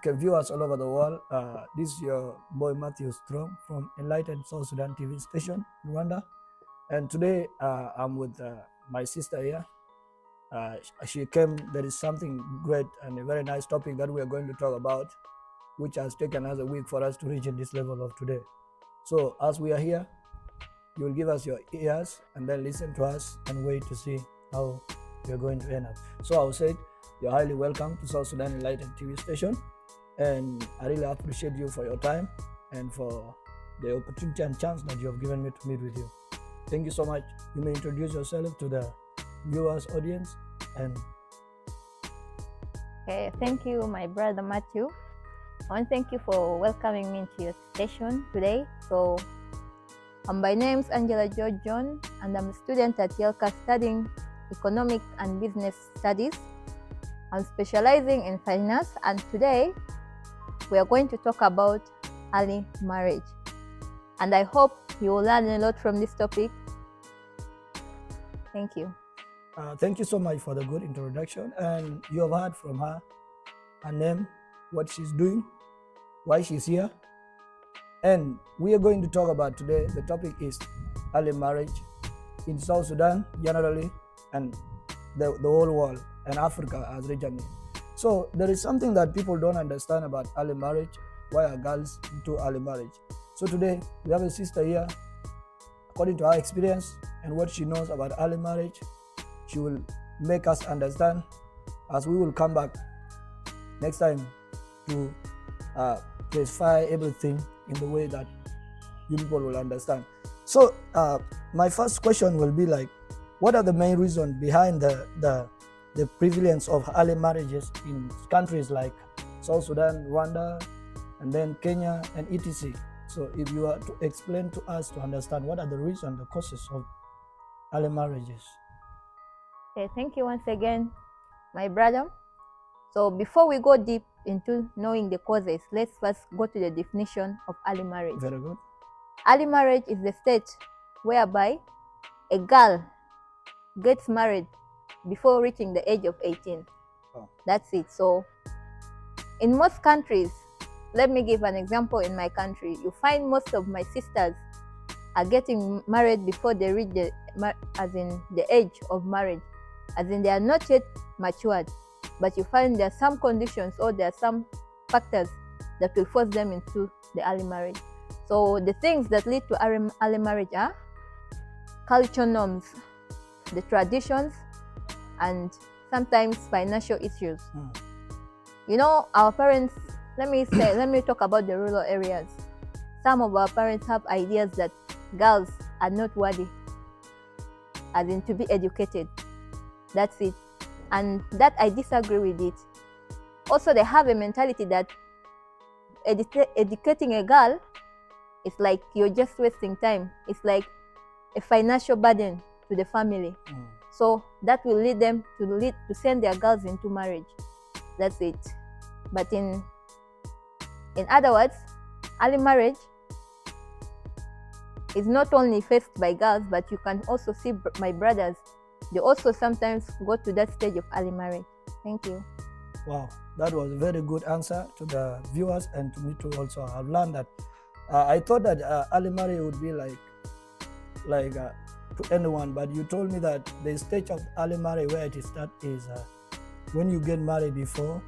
Okay, viewers all over the world, this is your boy Matthew Strong from Enlightened South Sudan TV station, Rwanda. And today I'm with my sister here. She came, there is something great and a very nice topic that we are going to talk about, which has taken us a week for us to reach in this level of today. So as we are here, you will give us your ears and then listen to us and wait to see how you're going to end up. So I will say, you're highly welcome to South Sudan Enlightened TV station. And I really appreciate you for your time and for the opportunity and chance that you have given me to meet with you. Thank you so much. You may introduce yourself to the viewers audience. And Okay, thank you, my brother Matthew. I want to thank you for welcoming me into your station today. So, by name is Angela George John, and I'm a student at YELCA studying Economic and Business Studies. I'm specializing in finance, and today we are going to talk about early marriage. And I hope you will learn a lot from this topic. Thank you. Thank you so much for the good introduction. And you have heard from her name, what she's doing, why she's here. And we are going to talk about today, the topic is early marriage in South Sudan generally, and the whole world, and Africa as regionally. So there is something that people don't understand about early marriage. Why are girls into early marriage? So today we have a sister here. According to her experience and what she knows about early marriage, she will make us understand, as we will come back next time to specify everything in the way that you people will understand. So my first question will be like, what are the main reasons behind the prevalence of early marriages in countries like South Sudan, Rwanda, and then Kenya and etc. So if you are to explain to us to understand what are the reasons, the causes of early marriages. Okay, thank you once again, my brother. So before we go deep into knowing the causes, let's first go to the definition of early marriage. Very good. Early marriage is the state whereby a girl gets married before reaching the age of 18. Oh. That's it. So in most countries, let me give an example. In my country, you find most of my sisters are getting married before they reach the age of marriage, as in they are not yet matured, but you find there are some conditions or there are some factors that will force them into the early marriage. So the things that lead to early marriage are cultural norms, the traditions, and sometimes financial issues. You know, our parents, let me talk about the rural areas. Some of our parents have ideas that girls are not worthy, as in to be educated. That's it. And that I disagree with it. Also, they have a mentality that educating a girl is like you're just wasting time. It's like a financial burden to the family. So that will lead them to send their girls into marriage. That's it. But in other words, early marriage is not only faced by girls, but you can also see my brothers. They also sometimes go to that stage of early marriage. Thank you. Wow, that was a very good answer to the viewers and to me too. Also, I've learned that. I thought that early marriage would be like to anyone, but you told me that the stage of early marriage where it starts is when you get married before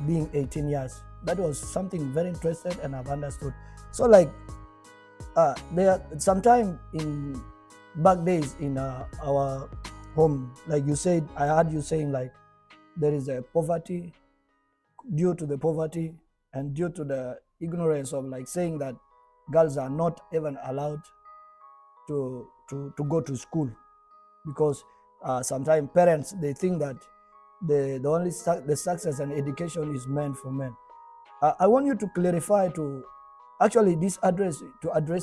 being 18 years. That was something very interesting, and I've understood. So like there sometime in back days in our home, like you said, I heard you saying like there is a poverty, due to the poverty and due to the ignorance of like saying that girls are not even allowed to go to school, because sometimes parents, they think that the only the success and education is meant for men. I want you to clarify to actually address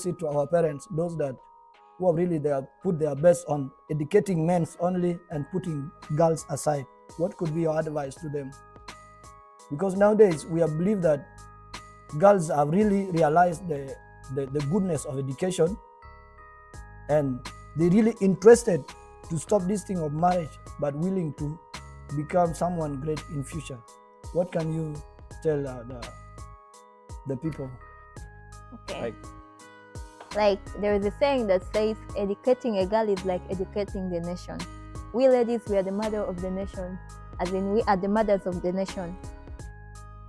it to our parents, those that who have really put their best on educating men only and putting girls aside. What could be your advice to them? Because nowadays we have believed that girls have really realized the goodness of education, and they're really interested to stop this thing of marriage, but willing to become someone great in future. What can you tell the people? Okay. Like there is a saying that says, educating a girl is like educating the nation. We ladies, we are the mother of the nation, as in we are the mothers of the nation.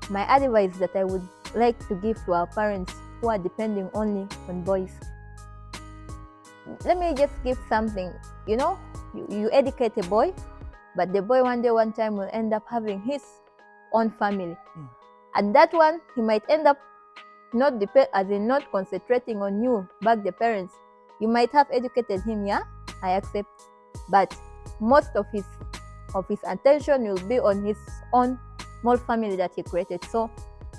My advice that I would like to give to our parents who are depending only on boys. Let me just give something. You know, you educate a boy, but the boy one day, one time will end up having his own family. And that one, he might end up not concentrating on you, back the parents. You might have educated him, yeah, I accept, but most of his attention will be on his own small family that he created. So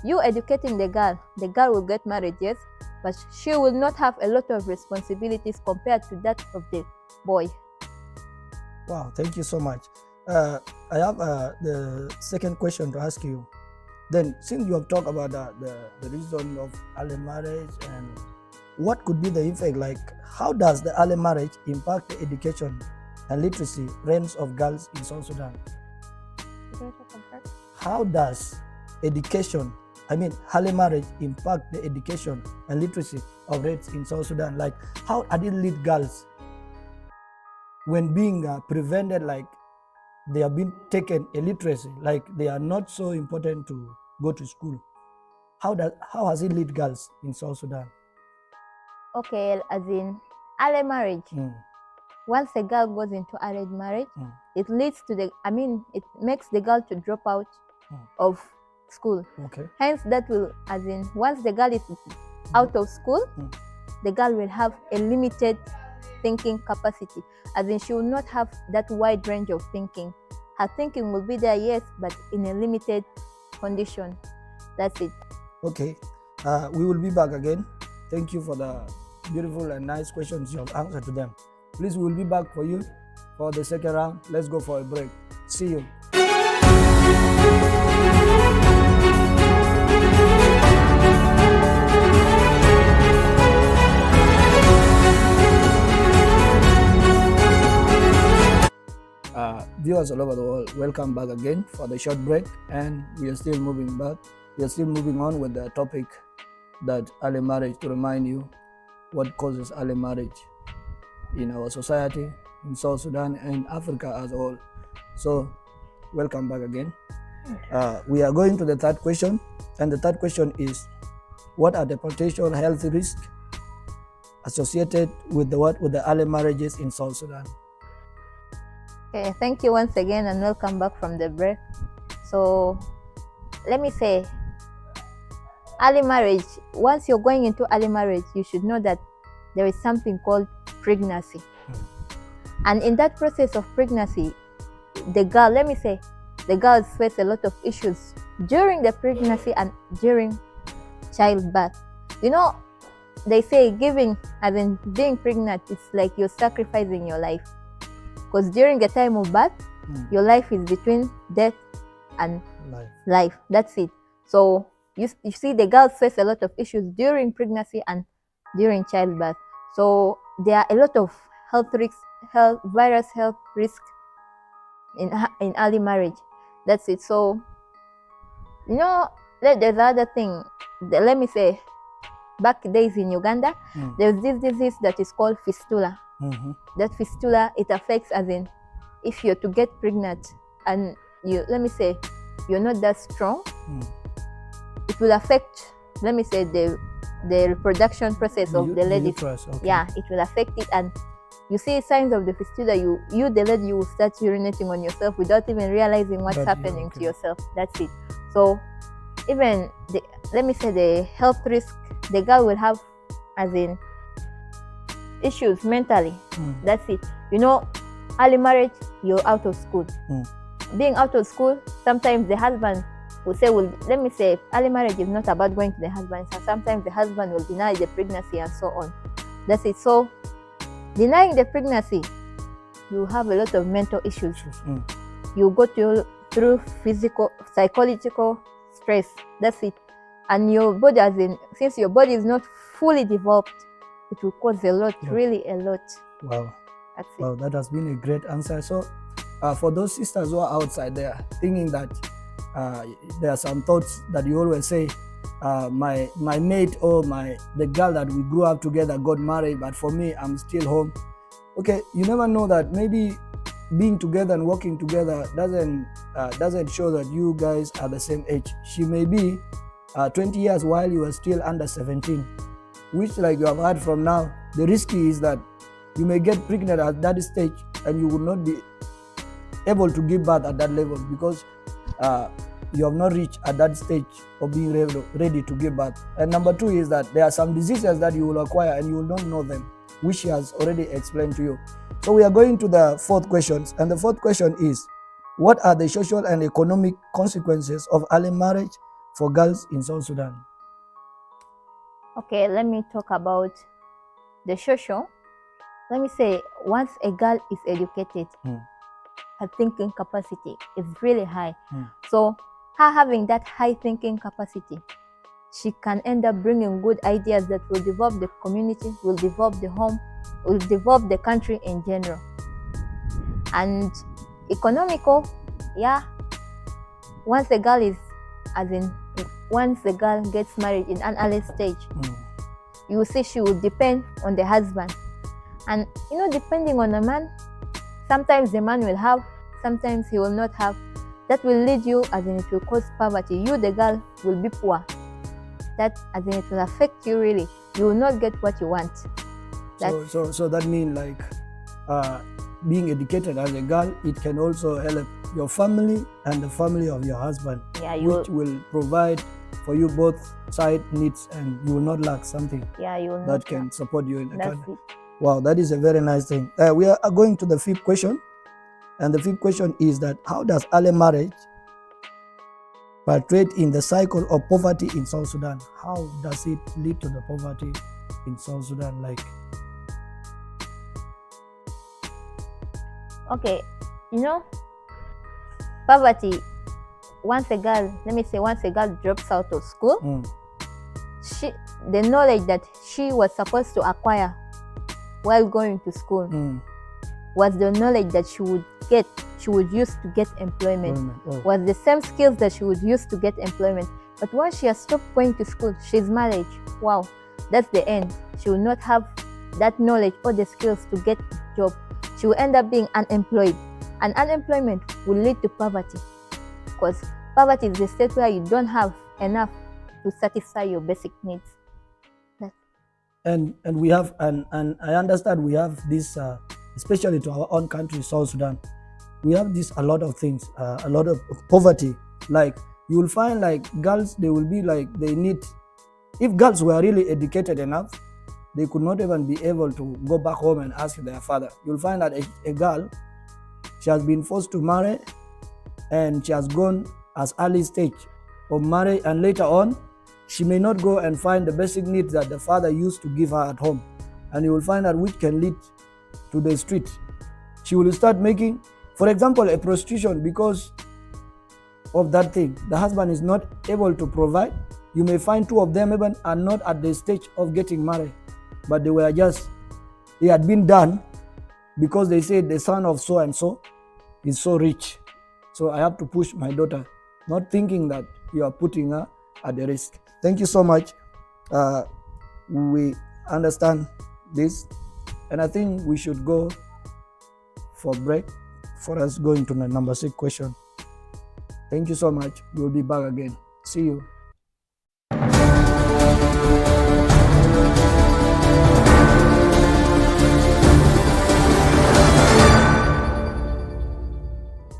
you educating the girl will get married, yes, but she will not have a lot of responsibilities compared to that of the boy. Wow, thank you so much. I have the second question to ask you. Then, since you have talked about the reason of early marriage and what could be the effect, like how does the early marriage impact the education and literacy rates of girls in South Sudan? How does early marriage impact the education and literacy of rates in South Sudan? Like how adult girls, when being prevented, like they have been taken illiteracy, like they are not so important to go to school. How has it lead girls in South Sudan? Okay, as in early marriage. Once a girl goes into early marriage, it leads to it makes the girl to drop out of school. Okay. Hence, that will, as in, once the girl is out of school, the girl will have a limited thinking capacity. As in, she will not have that wide range of thinking. Her thinking will be there, yes, but in a limited condition. That's it. Okay. We will be back again. Thank you for the beautiful and nice questions you have answered to them. Please, we will be back for you for the second round. Let's go for a break. See you. Viewers all over the world, welcome back again for the short break, and we are still moving back. We are still moving on with the topic that early marriage, to remind you what causes early marriage in our society, in South Sudan, and Africa as a whole. So, welcome back again. We are going to the third question, and the third question is, what are the potential health risks associated with the early marriages in South Sudan? Okay, thank you once again and welcome back from the break. So, let me say, early marriage, once you're going into early marriage, you should know that there is something called pregnancy. And in that process of pregnancy, the girls face a lot of issues during the pregnancy and during childbirth. You know, they say being pregnant, it's like you're sacrificing your life. Because during the time of birth, your life is between death and life. That's it. So you see, the girls face a lot of issues during pregnancy and during childbirth. So there are a lot of virus health risks in early marriage. That's it. So, you know, there's other thing. Let me say, back days in Uganda, there's this disease that is called fistula. That fistula, it affects, as in, if you're to get pregnant and you're not that strong, it will affect, the reproduction process of the lady. Okay. Yeah, it will affect it, and you see signs of the fistula, the lady, you will start urinating on yourself without even realizing what's happening to yourself. That's it. So even the health risk the girl will have, as in issues mentally. That's it. You know, early marriage, you're out of school. Being out of school, sometimes the husband will say, early marriage is not about going to the husband. So sometimes the husband will deny the pregnancy and so on. That's it. So denying the pregnancy, you have a lot of mental issues. You go through physical, psychological stress. That's it. And your body, since your body is not fully developed, it will cause a lot, really a lot. Wow. That's it. Wow, that has been a great answer. So, for those sisters who are outside there thinking that there are some thoughts that you always say, my mate or the girl that we grew up together got married, but for me, I'm still home. Okay, you never know that maybe being together and working together doesn't show that you guys are the same age. She may be 20 years while you are still under 17, which, like you have heard from now, the risk is that you may get pregnant at that stage and you will not be able to give birth at that level because you have not reached at that stage of being ready to give birth. And number two is that there are some diseases that you will acquire and you will not know them, which she has already explained to you. So we are going to the fourth question, and the fourth question is, what are the social and economic consequences of early marriage for girls in South Sudan? Okay, let me talk about the social. Let me say, once a girl is educated, her thinking capacity is really high. So her having that high thinking capacity, she can end up bringing good ideas that will develop the community, will develop the home, will develop the country in general. And economical, yeah, once a girl gets married in an early stage, you will see she will depend on the husband. And depending on the man, sometimes the man will have, sometimes he will not have. That will lead you, it will cause poverty. You, the girl, will be poor. That, it will affect you really. You will not get what you want. So that means like being educated as a girl, it can also help your family and the family of your husband, which will provide for you both side needs, and you will not lack something that can support you in the country. Wow, that is a very nice thing. We are going to the fifth question, and the fifth question is that how does early marriage portray in the cycle of poverty in South Sudan? How does it lead to the poverty in South Sudan? Okay, poverty, once a girl drops out of school, the knowledge that she was supposed to acquire while going to school was the knowledge that she would use to get employment, was the same skills that she would use to get employment. But once she has stopped going to school, she's married. Wow, that's the end. She will not have that knowledge or the skills to get a job. She will end up being unemployed. And unemployment will lead to poverty, because poverty is the state where you don't have enough to satisfy your basic needs. And we have, and I understand we have this, especially to our own country, South Sudan, we have this a lot of things, a lot of poverty. Like you will find like girls, they will be like, they need, if girls were really educated enough, they could not even be able to go back home and ask their father. You'll find that a girl, she has been forced to marry, and she has gone as early stage of marriage, and later on, she may not go and find the basic needs that the father used to give her at home. And you will find that which can lead to the street. She will start making, for example, a prostitution because of that thing. The husband is not able to provide. You may find two of them even are not at the stage of getting married, but they were just, it had been done because they said the son of so and so is so rich, so I have to push my daughter, not thinking that you are putting her at the risk. Thank you so much. We understand this, and I think we should go for break for us going to the number 6 question. Thank you so much. We'll be back again. See you.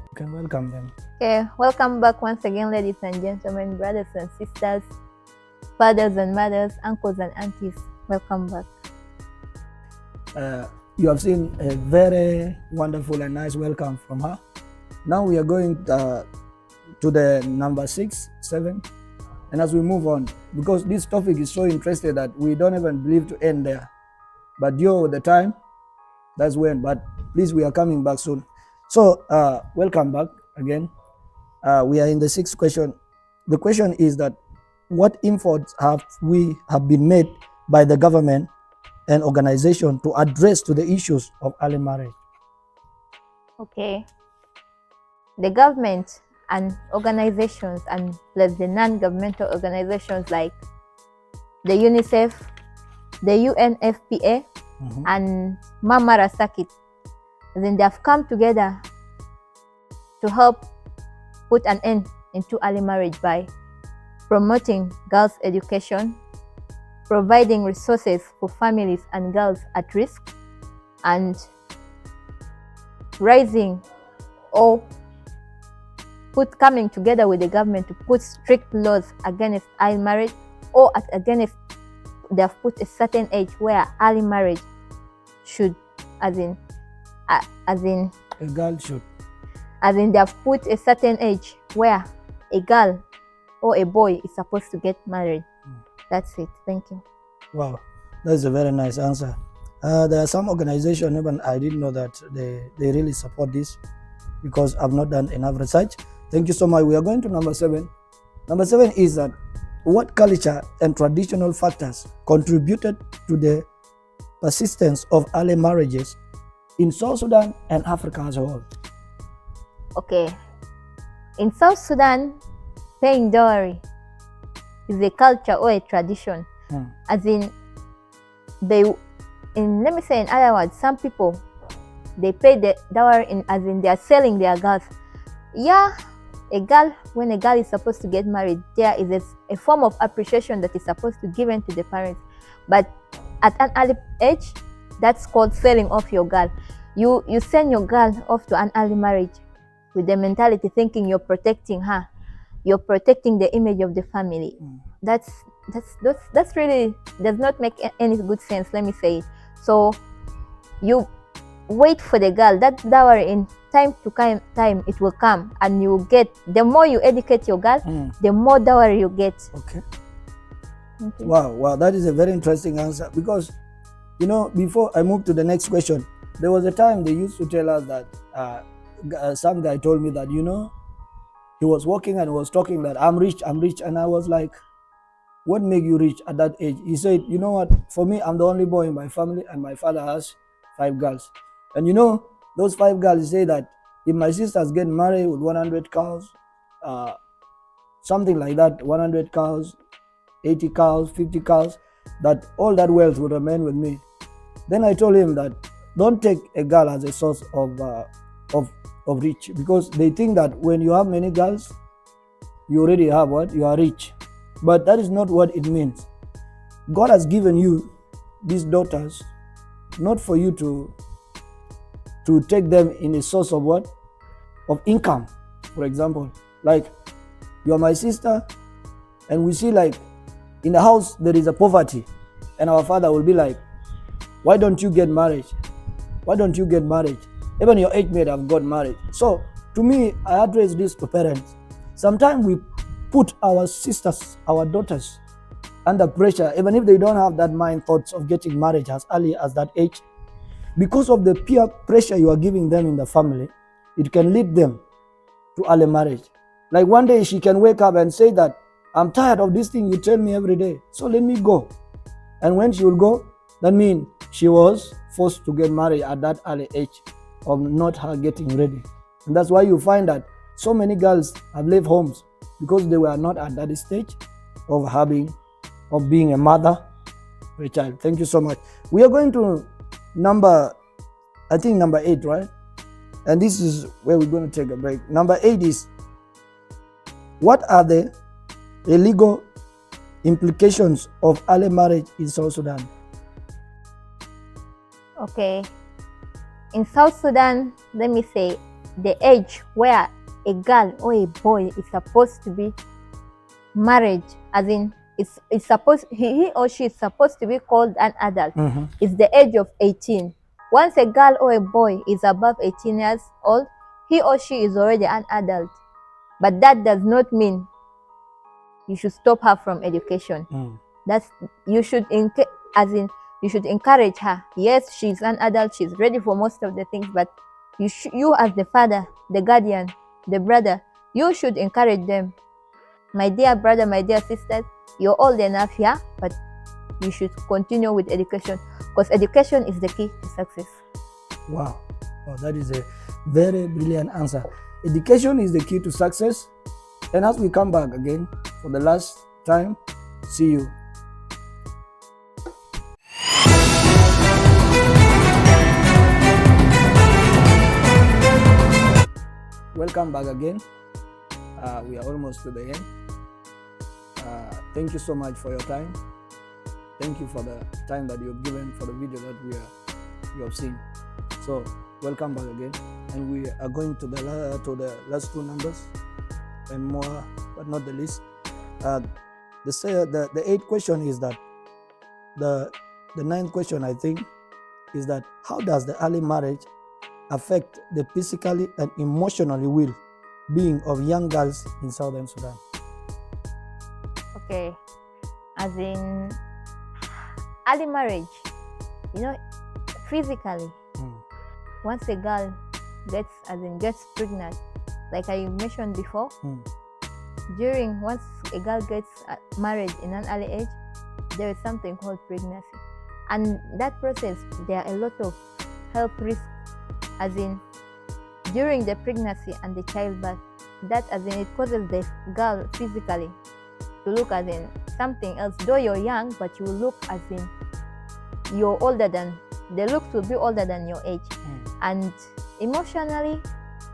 You can welcome them. Okay, welcome back once again, ladies and gentlemen, brothers and sisters, fathers and mothers, uncles and aunties. Welcome back. You have seen a very wonderful and nice welcome from her. Now we are going to the number 6, 7, and as we move on, because this topic is so interesting that we don't even believe to end there, but due with the time, that's when. But please, we are coming back soon. So welcome back again. We are in the 6th question. The question is that what efforts have been made by the government and organization to address to the issues of early marriage? Okay. The government and organizations and plus the non-governmental organizations like the UNICEF, the UNFPA, and Mamara Circuit. Then they have come together to help put an end into early marriage by promoting girls' education, providing resources for families and girls at risk, and raising or coming together with the government to put strict laws against early marriage, or against they have put a certain age where early marriage should, as in a girl should, they have put a certain age where a girl or a boy is supposed to get married. That's it. Thank you. Wow, that's a very nice answer. There are some organizations, even I didn't know that they really support this, because I've not done enough research. Thank you so much. We are going to number 7. Number 7 is that what culture and traditional factors contributed to the persistence of early marriages in South Sudan and Africa as a whole? Okay. In South Sudan, paying dowry is a culture or a tradition. As in, let me say in other words, some people, they pay the dowry as in they are selling their girls. Yeah, when a girl is supposed to get married, there is a form of appreciation that is supposed to be given to the parents. But at an early age, that's called selling off your girl. You send your girl off to an early marriage with the mentality thinking you're protecting her, you're protecting the image of the family. That's really does not make any good sense. Let me say it. So you wait for the girl. That dowry, in time it will come, and you get, the more you educate your girl, the more dowry you get. Okay. Wow, that is a very interesting answer, because before I move to the next question, there was a time they used to tell us that some guy told me that he was walking and was talking that I'm rich, and I was like, what make you rich at that age? He said, you know what, for me, I'm the only boy in my family, and my father has 5 girls. And those 5 girls say that if my sisters get married with 100 cows, something like that, 100 cows, 80 cows, 50 cows, that all that wealth would remain with me. Then I told him that don't take a girl as a source of rich, because they think that when you have many girls, you already have what? You are rich. But that is not what it means. God has given you these daughters not for you to take them in a source of what? Of income. For example, like you are my sister, and we see like in the house there is a poverty, and our father will be like, why don't you get married? Why don't you get married? Even your age mate have got married. So to me, I address this to parents. Sometimes we put our sisters, our daughters under pressure, even if they don't have that mind thoughts of getting married as early as that age. Because of the peer pressure you are giving them in the family, it can lead them to early marriage. Like one day she can wake up and say that, I'm tired of this thing you tell me every day, so let me go. And when she will go, that means she was forced to get married at that early age of not her getting ready. And that's why you find that so many girls have left homes, because they were not at that stage of being a mother for a child. Thank you so much. We are going to number 8, right? And this is where we're going to take a break. Number 8 is, what are the illegal implications of early marriage in South Sudan? Okay. In South Sudan, let me say, the age where a girl or a boy is supposed to be married, as in it's supposed, he or she is supposed to be called an adult, is the age of 18. Once a girl or a boy is above 18 years old, he or she is already an adult. But that does not mean you should stop her from education. You should encourage her. Yes, she's an adult, she's ready for most of the things, but you as the father, the guardian, the brother, you should encourage them. My dear brother, my dear sisters, you're old enough here, but you should continue with education, because education is the key to success. Wow, that is a very brilliant answer. Education is the key to success. And as we come back again for the last time, see you. Welcome back again. We are almost to the end. Thank you so much for your time. Thank you for the time that you've given for the video that you have seen. So welcome back again, and we are going to the last two numbers, and more but not the least. The eighth question is that the ninth question, I think, is that how does the early marriage affect the physically and emotionally well-being of young girls in Southern Sudan? Okay, as in early marriage, physically, once a girl gets pregnant, like I mentioned before, once a girl gets married in an early age, there is something called pregnancy, and that process there are a lot of health risks, as in during the pregnancy and the childbirth. That as in it causes the girl physically to look as in something else. Though you're young, but you will look as in you're older than the looks will be older than your age. And emotionally,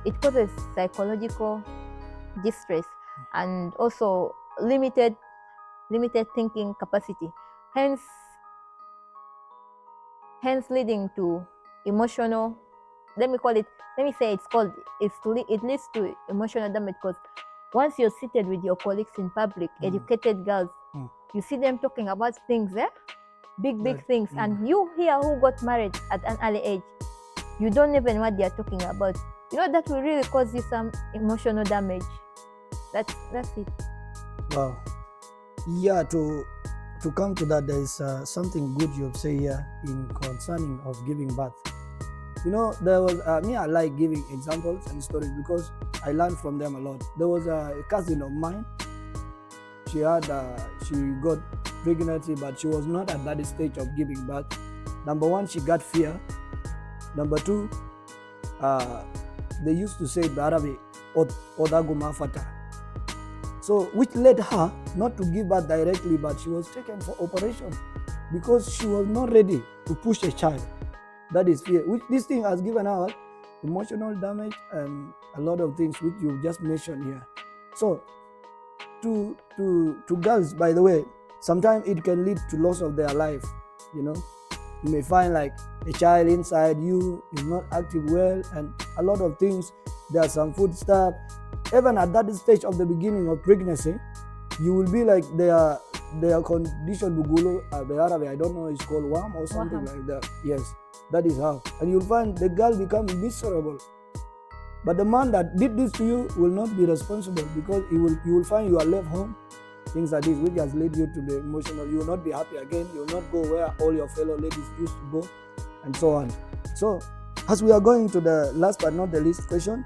it causes psychological distress and also limited thinking capacity. Hence leading to emotional. It leads to emotional damage, because once you're seated with your colleagues in public, educated girls, you see them talking about things, big things, and you here who got married at an early age, you don't even know what they are talking about. That will really cause you some emotional damage. That's it. Wow. Yeah, to come to that, there is something good you have said here in concerning of giving birth. There was I like giving examples and stories because I learned from them a lot. There was a cousin of mine. She got pregnancy, but she was not at that stage of giving birth. Number one, she got fear. Number two, they used to say Barabi Odaguma Fata. So which led her not to give birth directly, but she was taken for operation because she was not ready to push a child. That is fear. This thing has given her emotional damage and a lot of things which you just mentioned here. So to girls, by the way, sometimes it can lead to loss of their life. You may find like a child inside you is not active well, and a lot of things. There are some food stuff. Even at that stage of the beginning of pregnancy, you will be like their condition bugulo Arabic, I don't know, it's called worm or something like that. Yes, that is how. And you'll find the girl becomes miserable. But the man that did this to you will not be responsible, because you will find you are left home. Things like this, which has led you to the emotional. You will not be happy again. You will not go where all your fellow ladies used to go, and so on. So, as we are going to the last but not the least question,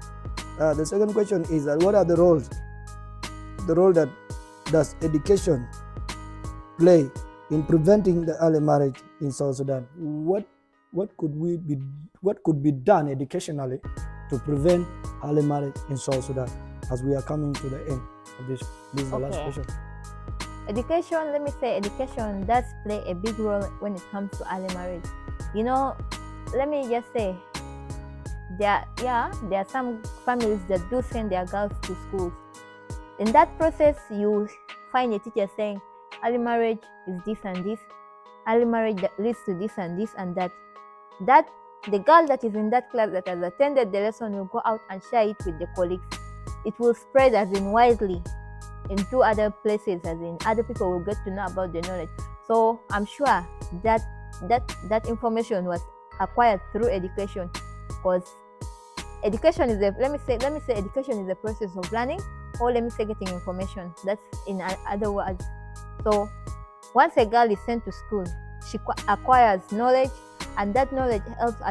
the second question is that what are the roles? The role that does education play in preventing the early marriage in South Sudan? What could be done educationally to prevent early marriage in South Sudan, as we are coming to the end of this? This is the last question. Education, let me say, education does play a big role when it comes to early marriage. Let me just say, there are some families that do send their girls to schools. In that process, you find a teacher saying, early marriage is this and this, early marriage that leads to this and this and that. That the girl that is in that class that has attended the lesson will go out and share it with the colleagues. It will spread as in widely into other places, as in other people will get to know about the knowledge. So I'm sure that information was acquired through education, because education is let me say education is a process of learning, or let me say getting information. That's in other words. So once a girl is sent to school, she acquires knowledge, and that knowledge helps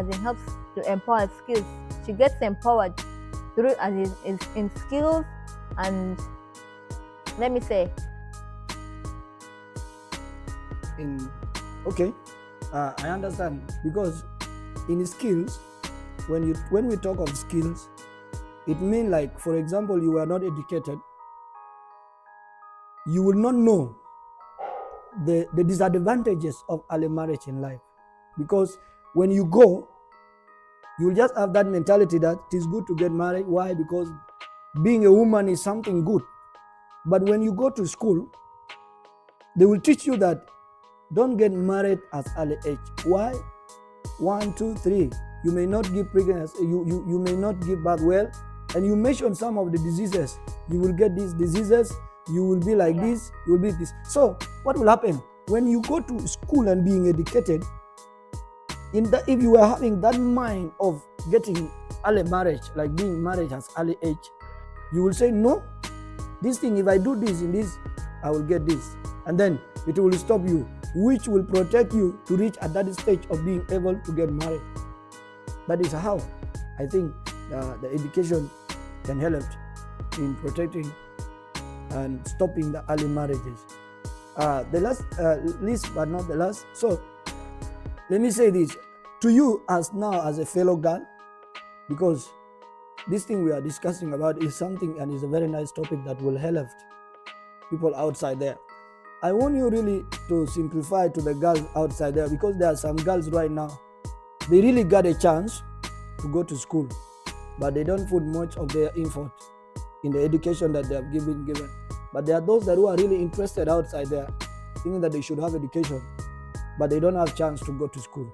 to empower skills. She gets empowered through in skills, and let me say I understand, because in skills, when we talk of skills, It means, like, for example, you were not educated, you will not know the disadvantages of early marriage in life. Because when you go, you will just have that mentality that it is good to get married. Why? Because being a woman is something good. But when you go to school, they will teach you that don't get married at early age. Why? 1, 2, 3. You may not give pregnancy, you may not give birth well. And you mention some of the diseases. You will get these diseases, you will be like this, you will be this. So what will happen? When you go to school and being educated, if you are having that mind of getting early marriage, like being married at early age, you will say, no, this thing, if I do this in this, I will get this. And then it will stop you, which will protect you to reach at that stage of being able to get married. That is how I think the education can help in protecting and stopping the early marriages. The last, least but not the last, so let me say this to you as a fellow girl, because this thing we are discussing about is something and is a very nice topic that will help people outside there. I want you really to simplify to the girls outside there, because there are some girls right now, they really got a chance to go to school, but they don't put much of their effort in the education that they have given. But there are those that who are really interested outside there, thinking that they should have education, but they don't have chance to go to school.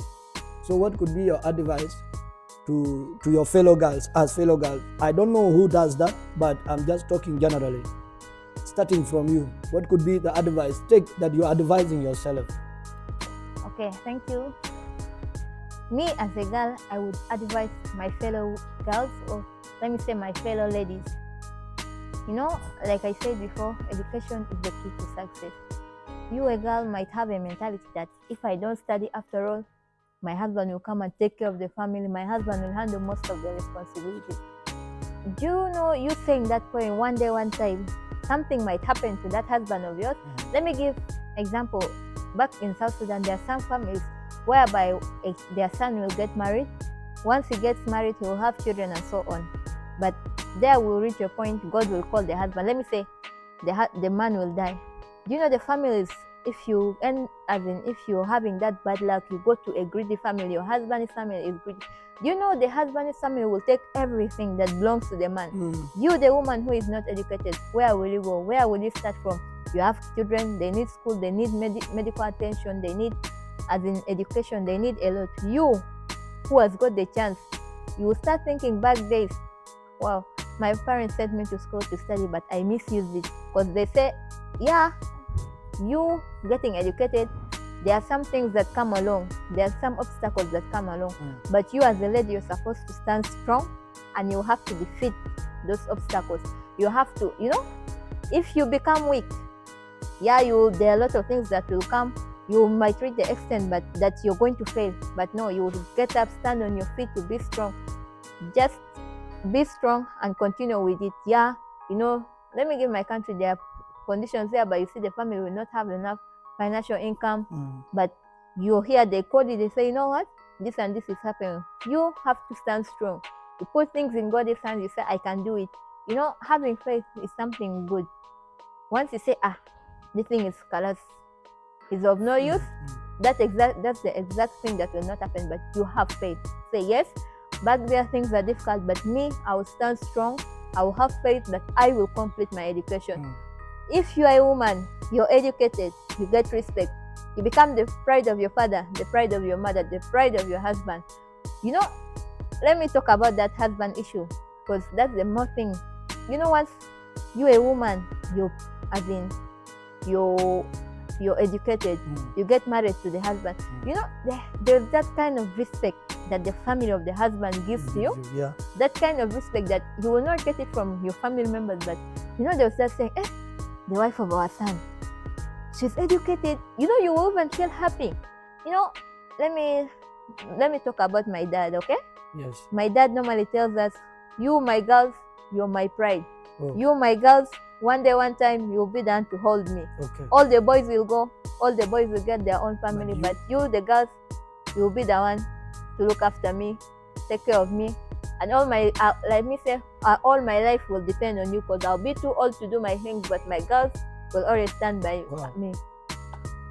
So what could be your advice to your fellow girls, as fellow girls? I don't know who does that, but I'm just talking generally. Starting from you, what could be the advice that you're advising yourself? Okay, thank you. Me as a girl, I would advise my fellow girls, or let me say my fellow ladies. You know, like I said before, education is the key to success. You, a girl, might have a mentality that if I don't study, after all, my husband will come and take care of the family. My husband will handle most of the responsibilities. Do you know, you saying that point, one day, one time, something might happen to that husband of yours? Let me give example. Back in South Sudan, there are some families whereby their son will get married. Once he gets married, he will have children and so on. But there will reach a point, God will call the husband. Let me say, the man will die. Do you know the families, if you're having that bad luck, you go to a greedy family, your husband's family is greedy. Do you know the husband's family will take everything that belongs to the man? You, the woman who is not educated, where will you go? Where will you start from? You have children, they need school, they need medical attention, they need, as in education, they need a lot. You, who has got the chance, you will start thinking back days, wow, my parents sent me to school to study, but I misused it. Because they say, yeah, you getting educated, there are some things that come along, there are some obstacles that come along, but you as a lady, you're supposed to stand strong, and you have to defeat those obstacles. You have to, you know, if you become weak, there are a lot of things that will come. You might reach the extent but that you're going to fail, but no, you will get up, stand on your feet, to be strong. Just be strong and continue with it. Yeah, you know, let me give my country, there are conditions there, but you see the family will not have enough financial income, but you hear they call it, they say, you know what, this and this is happening. You have to stand strong. You put things in God's hands, you say, I can do it. You know, having faith is something good. Once you say, this thing is callous, is of no use, that's the exact thing that will not happen, but you have faith. Say, yes, back there things are difficult, but me, I will stand strong. I will have faith that I will complete my education. If you are a woman, you're educated, you get respect, you become the pride of your father, the pride of your mother, the pride of your husband. You know, let me talk about that husband issue, because that's the more thing. You know, once you're a woman, you're educated, you get married to the husband, you know, there's that kind of respect that the family of the husband gives to you. Yeah. That kind of respect that you will not get it from your family members, but you know, they'll start saying, the wife of our son, she's educated. You know, you will even feel happy. You know, let me talk about my dad, okay? Yes. My dad normally tells us, you, my girls, you're my pride. You, my girls, one day, one time, you'll be done to hold me. Okay. All the boys will go, all the boys will get their own family, but you, the girls, you'll be the one to look after me, take care of me. and all my let me say all my life will depend on you, because I'll be too old to do my things, but my girls will always stand by me.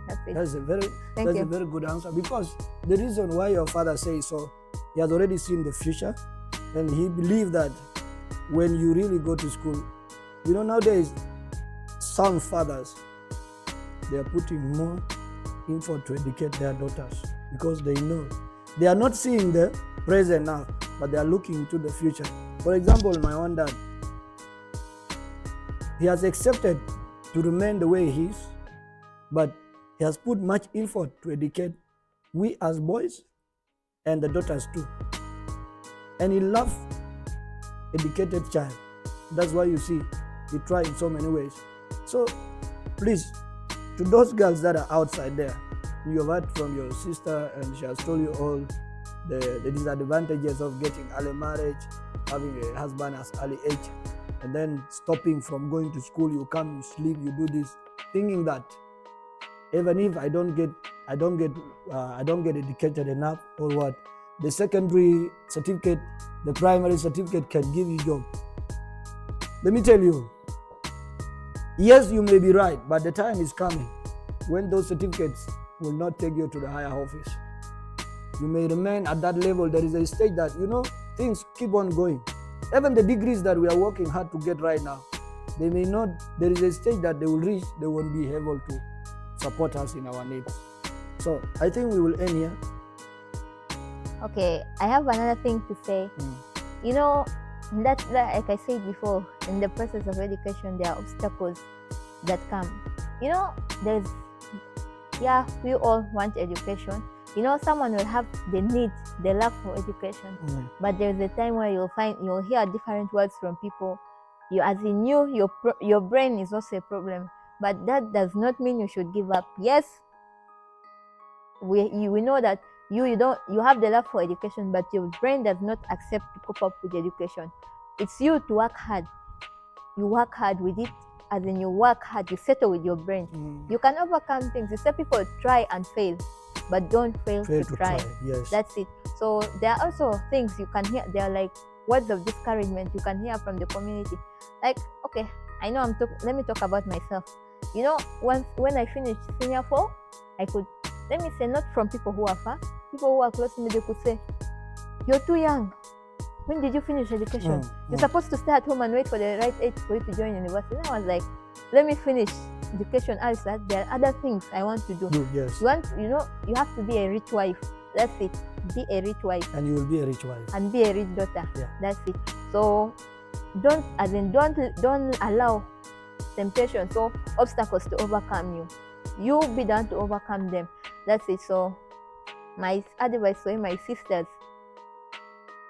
That's it. That's a very Thank you. a very good answer, because the reason why your father says so, he has already seen the future, and he believes that when you really go to school, you know, nowadays some fathers, they are putting more effort to educate their daughters, because they know they are not seeing the present now, but they are looking to the future. For example, my own dad, he has accepted to remain the way he is, but he has put much effort to educate we as boys and the daughters too. And he loves educated child. That's why you see he tried in so many ways. So please, to those girls that are outside there, you have heard from your sister and she has told you all the disadvantages of getting early marriage, having a husband as early age, and then stopping from going to school. You come, you sleep, you do this, thinking that even if I don't get educated enough or what, the secondary certificate, the primary certificate can give you job. Let me tell you, yes, you may be right, but the time is coming when those certificates will not take you to the higher office. You may remain at that level. There is a stage that, you know, things keep on going. Even the degrees that we are working hard to get right now, they may not, there is a stage that they will reach, they won't be able to support us in our needs. So I think we will end here. Okay, I have another thing to say. You know, that like I said before, in the process of education, there are obstacles that come. You know, we all want education. You know, someone will have the need, the love for education, but there's a time where you'll hear different words from people. Your brain is also a problem, but that does not mean you should give up. Yes, we know that you have the love for education, but your brain does not accept to cope up with education. It's you to work hard. You work hard with it, as in you work hard, you settle with your brain. You can overcome things. You say people try and fail, but don't fail to try. Yes. That's it. So there are also things you can hear. They are like words of discouragement you can hear from the community. Like, okay, I know let me talk about myself. You know, when I finished senior 4, I could, let me say, not from people who are far, people who are close to me, they could say, "You're too young. When did you finish education? You're supposed to stay at home and wait for the right age for you to join university." And I was like, let me finish education. Also, there are other things I want to do. Yes. You have to be a rich wife. That's it. Be a rich wife. And you will be a rich wife. And be a rich daughter. Yeah. That's it. So don't allow temptations or obstacles to overcome you. You be done to overcome them. That's it. So my advice for my sisters,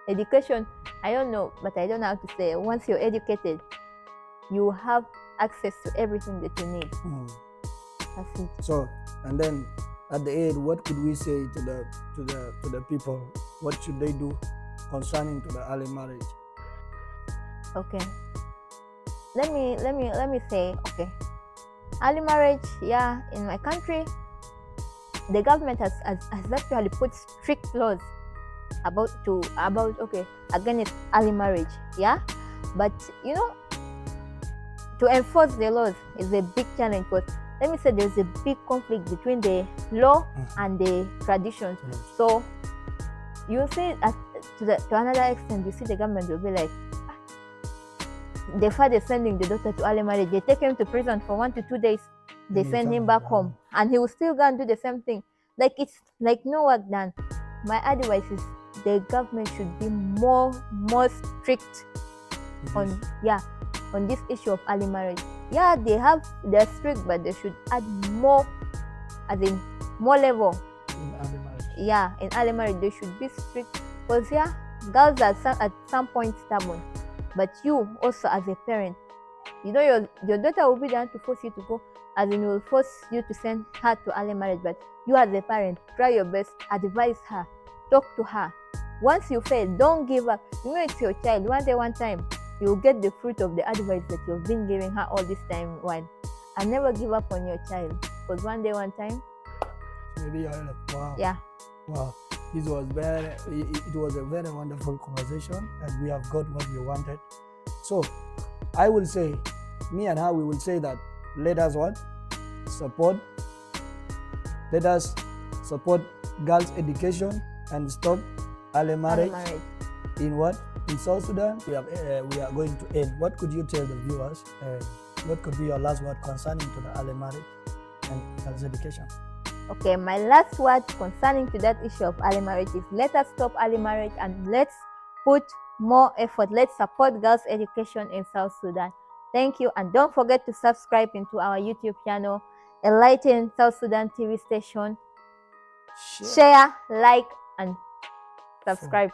education, I don't know, but I don't know how to say. Once you're educated, you have access to everything that you need. That's it. So, and then at the end, what could we say to the people? What should they do concerning to the early marriage? Okay. Let me say, okay. Early marriage, yeah, in my country, the government has actually put strict laws against early marriage, yeah. But you know, to enforce the laws is a big challenge. But let me say, there's a big conflict between the law and the traditions. So you see, to another extent, you see the government will be like, the father sending the daughter to early marriage, they take him to prison for 1 to 2 days, they send him back home, and he will still go and do the same thing. Like, it's like no work done. My advice is the government should be more strict on this issue of early marriage. Yeah, they're strict, but they should add more, as in more level. In early marriage. Yeah, in early marriage they should be strict, because girls are at some point stubborn. But you also, as a parent, you know, your daughter will be there to force you to go, as in will force you to send her to early marriage. But you, as a parent, try your best, advise her, talk to her. Once you fail, don't give up. You know, it's your child. One time, you'll get the fruit of the advice that you've been giving her all this time. And never give up on your child, because one time. Maybe you're like, wow. Yeah. Wow. This was it was a very wonderful conversation, and we have got what we wanted. So I will say, me and her, we will say that let us what? Let us support girls' education and stop early marriage. In what? In South Sudan, we are going to end. What could you tell the viewers? What could be your last word concerning to the early marriage and girls' education? Okay, my last word concerning to that issue of early marriage is let us stop early marriage and let's put more effort. Let's support girls' education in South Sudan. Thank you, and don't forget to subscribe into our YouTube channel, Enlighten South Sudan TV station. Share, like, and subscribe.